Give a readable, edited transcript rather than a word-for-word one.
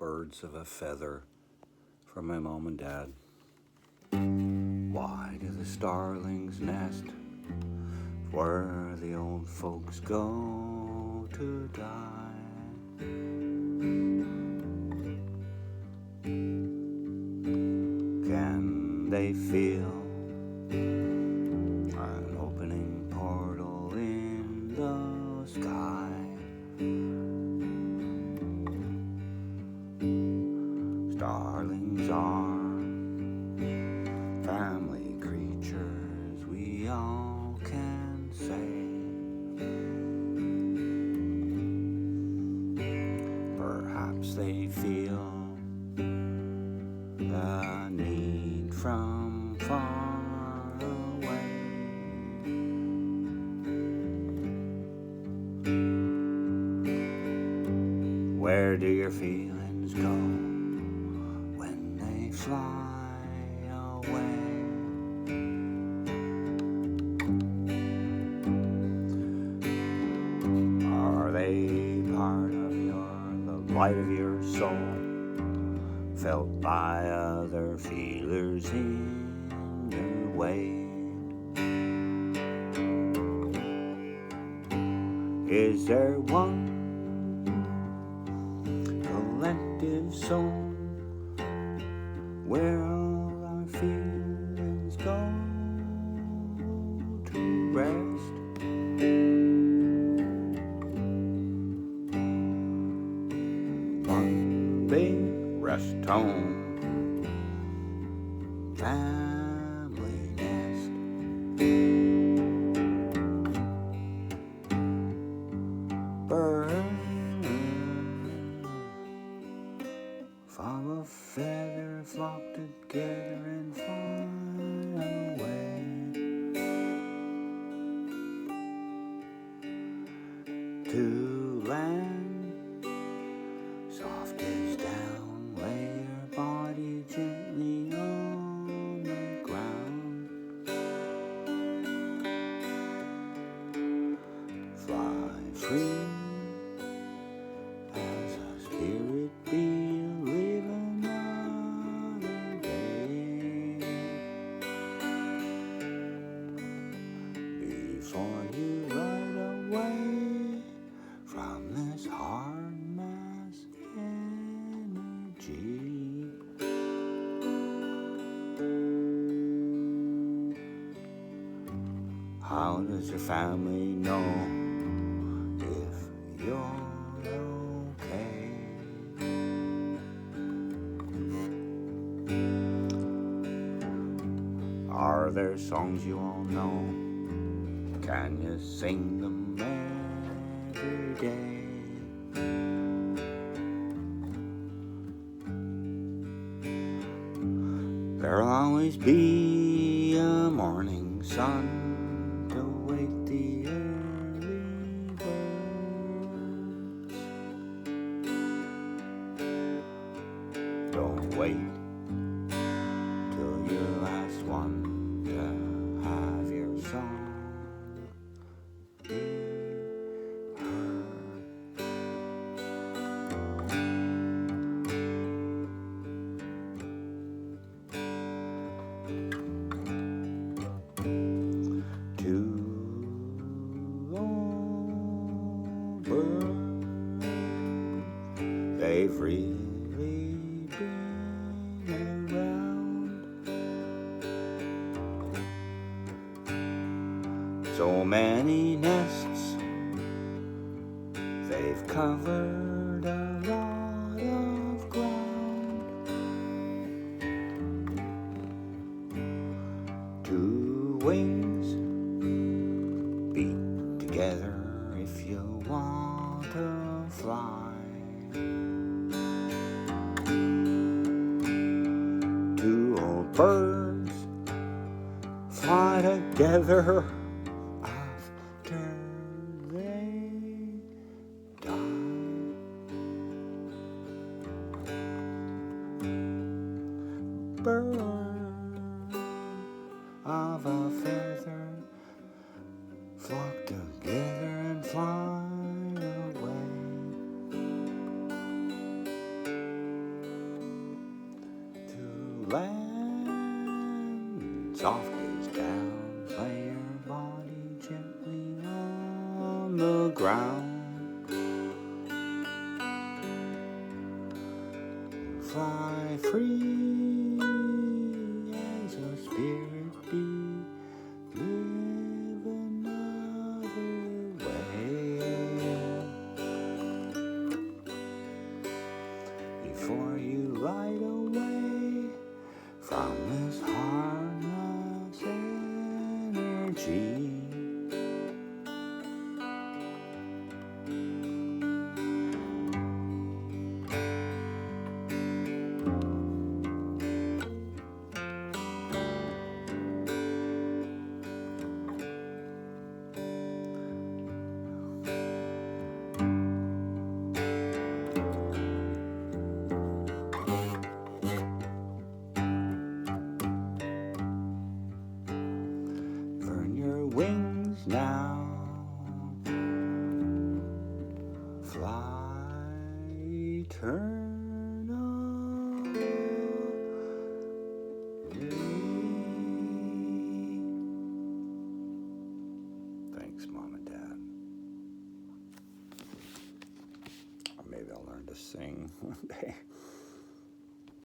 birds of a feather from my mom and dad. Why do the starlings nest where the old folks go to die? Can they feel an opening portal in the sky? Starlings are family creatures, we all can say. Perhaps they feel the need from far away. Where do your feelings go when they fly away? Are they part of the light of your soul, felt by other feelers in your way? Is there one collective soul where all our feelings go to rest? One big rest home, family nest. Birds of a feather flock together and fly away to land soft as down. Lay your body gently on the ground. Fly free as a spirit be. Live another day before you run away from this hard mass energy. How does your family know if you're okay? Are there songs you all know? Can you sing them every day? There'll always be a morning sun to wake the early birds. Don't wait till your last one to have your song be heard. Two old birds, they've really been around. So many nests, they've covered a lot of ground. Two wings beat together if you want to fly. Two old birds fly together after they die. Birds of a feather flock together and fly away. land. Soft gaze down, lay your body gently on the ground. Fly free as a spirit bee. Live another way. Before you light away from this harmless energy. Wings now, fly eternally. Thanks, Mom and Dad. Or maybe I'll learn to sing one day.